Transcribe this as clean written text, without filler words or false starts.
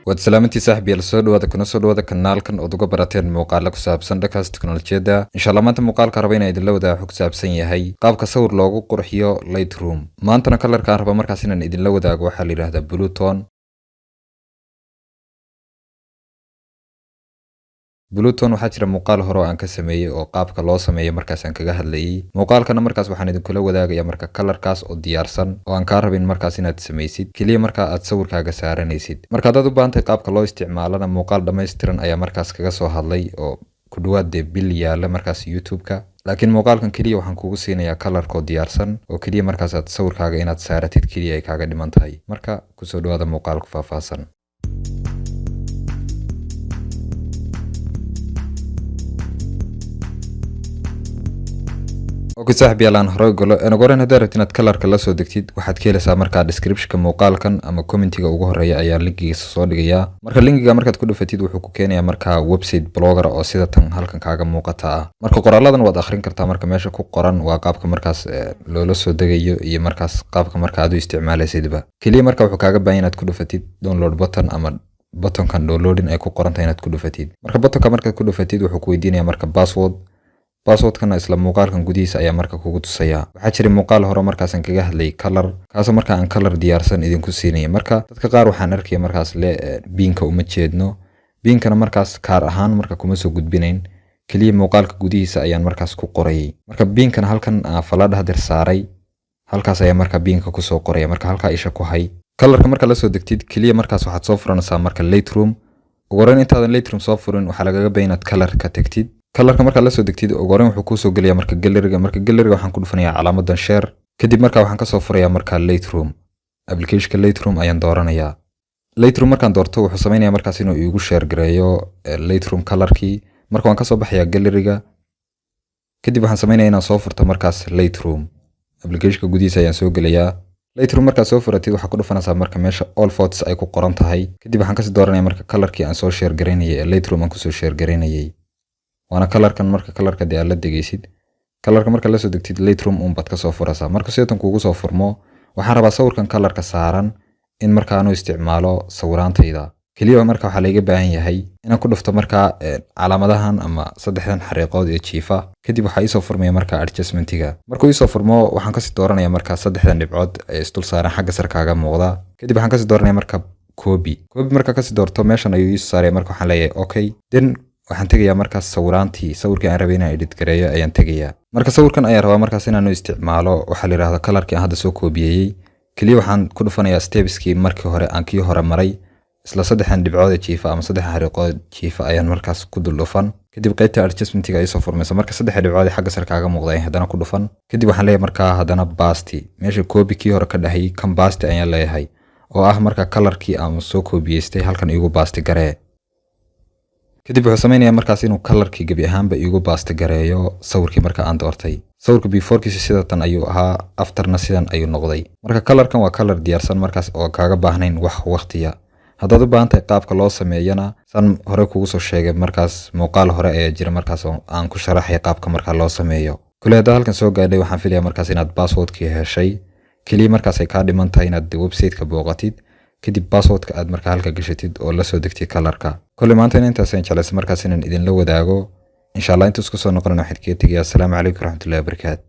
waad salaamantii saaxiib soo dhawaada kuna soo dhawaada kanaalkan oo uga barateen muuqaalo ku saabsan dhankaas teknolojiyadda insha Allah maanta muuqaalka raba inaan idin la wadaago xog saabsan yahay qaabka sawir loogu qurxiyo Lightroom maantana kalarka raba markaas inaan idin la wadaago waxa la yiraahdaa blue tone waxaa jira muuqaal hore oo aan ka sameeyay oo qaabka loo sameeyo markaas aan kaga hadlayay muuqaalkana markaas waxaan idin kula wadaagayaa marka kalarkaas oo diyaarsan oo aan ka rabin markaas inaad sameysid kaliya marka aad sawirkaaga saaranaysid marka dad u baahan qaabka loo isticmaalana muuqaal dhameystiran ayaa markaas kaga soo hadlay oo ku dhawaad bil yaala markaas YouTube-ka laakiin muuqaalkan kaliya waxaan kugu siinayaa kalarka oo diyaarsan oo kaliya markaas aad sawirkaaga inaad saaratid kaliya ay kaaga dhiman tahay marka ku soo dhawaada muuqaalka faahfaahsan اوكي صاحبي الان هروي قولو انا قورين هدارت inaad kalarka la soo degtid waxaad ka helaysaa marka description-ka muuqaalkan ama commentiga ugu horeeya ayaa linkigiisa soo dhigaya marka linkiga markaad ku dhufatid wuxuu ku keenayaa marka website blogger oo sida tan halkan kaaga muuqata marka qoraaladan waad akhrin kartaa marka meesha ku qoran waa qaabka markaas loola soo degayo iyo markaas qaabka marka aad u isticmaalaysidba kaliya marka wuxuu kaaga baahan inaad ku dhufatid download button ama buttonkan downloading ay ku qoran tahay inaad ku dhufatid marka buttonka markaad ku dhufatid wuxuu ku weydiinayaa marka password-kana isla muuqaalkan gudihiisa ayaa marka kugu tusaya waxa jira muuqaal hore markaas aan kaga hadlay color kaas marka aan color diyaarsan idin ku siinay marka dadka qaar waxaan arkay markaas le biinka uma jeedno biinkana markaas kaar ahaan marka kuma soo gudbinayn kaliya muuqaalka gudihiisa ayaan markaas ku qorayay marka biinkana halkan falaadha dir saaray halkaas ayaa marka biinka ku soo qoraya marka halka isha ku hay colorka marka la soo degtid kaliya markaas waxaad soo furanaysaa marka Lightroom ugu horeyn intaadan Lightroom soo furin waxa laga baahan colorka tagtid kalarka marka la soo degtid ugu horeyn wuxuu ku soo galiyaa marka galeriga waxaan ku dhufanayaa calaamadan share kadib marka waxaan ka soo furayaa marka Lightroom application-ka Lightroom ayaan dooranayaa Lightroom markaan doorto wuxuu sameeyaa markaas inuu igu share gareeyo Lightroom kalarkii marka waan ka soo baxayaa galeriga kadib waxaan sameeyaa inaan soo furto markaas Lightroom application-ka gudihiisa ayaan soo galayaa Lightroom marka soo furatid waxa ku dhufanaysaa marka meesha all photos ay ku qoran tahay kadib waxaan ka soo dooranayaa marka kalarkii aan soo share gareynayay Lightroom aan ku soo share gareynayay وانا kalarkan marka kalarka de la degaysid kalarka marka la soo degtid Lightroom bad ka soo furaysaa marka sidoo kuugu soo furmo waxaan rabaa sawirkan kalarka saaran in marka aanu isticmaalo sawiraantayda kaliya marka waxa laga baahan yahay inaan ku dhufto marka calaamadahan ama saddexdan xariiqood ee jiifa kadib waxa soo furmaya marka adjustment-iga markuu soo furmo waxaan ka sii dooranayaa marka saddexdan dhibcood ee istul saaran xagga sarkaaga muuqda kadib waxaan ka sii dooranayaa marka copy marka ka sii doorto meeshan ayuu ii saaray marka waxaan leeyahay okay then waxaan tagayaa markaas sawirkii aan rabay inaan edit gareeyo ayaan tagayaa marka sawirkan ayaan rabaa markaas inaan isticmaalo waxa la yiraahdo kalarkii aan hadda soo koobiyay kaliya waxaan ku dhufanayaa stepskii markii hore aan kii hore maray isla saddexan dhibcood jiifa ama saddex xariiqood jiifa ayaan markaas ku dul dhufan kadib qaybta adjustment-iga ay soo furmayso marka saddex dhibcood xagga sarkaaga muuqda ayaan hadana ku dhufan kadib waxaan leeyahay marka hadana basti meesha copy kii hore ka dhahay kan basti ayaan leeyahay oo ah marka kalarkii aan soo koobiyeystay halkan igu basti garee kadib wuxuu sameeyaa markaas inuu kalarkii gabi ahaanba igu basti gareeyo sawirkii marka aan doortay sawirka before-kiisa sidatan ayuu ahaa afterna sidan ayuu noqday marka kalarkan waa kalar diyaarsan markaas oo kaaga baahnayn wax waqtiya haddaad u baahan tahay qaabka loo sameeyana san hore kugu soo sheegay markaas muuqaal hore ayaa jira markaas aan ku sharaxay qaabka marka loo sameeyo kulli hadda halkan soo gaadhay waxaan filayaa markaas inaad password-kii heshay kaliya markaas ay ka dhiman tahay inaad website-ka booqatid kadib password-ka aad marka halka gashatid oo la soo degtid kalarka kulli maanta intaas aan jeclaysan markaas inaan idin la wadaago insha Allah inta isku soo noqon waxaad ka tagay assalamu alaykum warahmatullahi wabarakatuh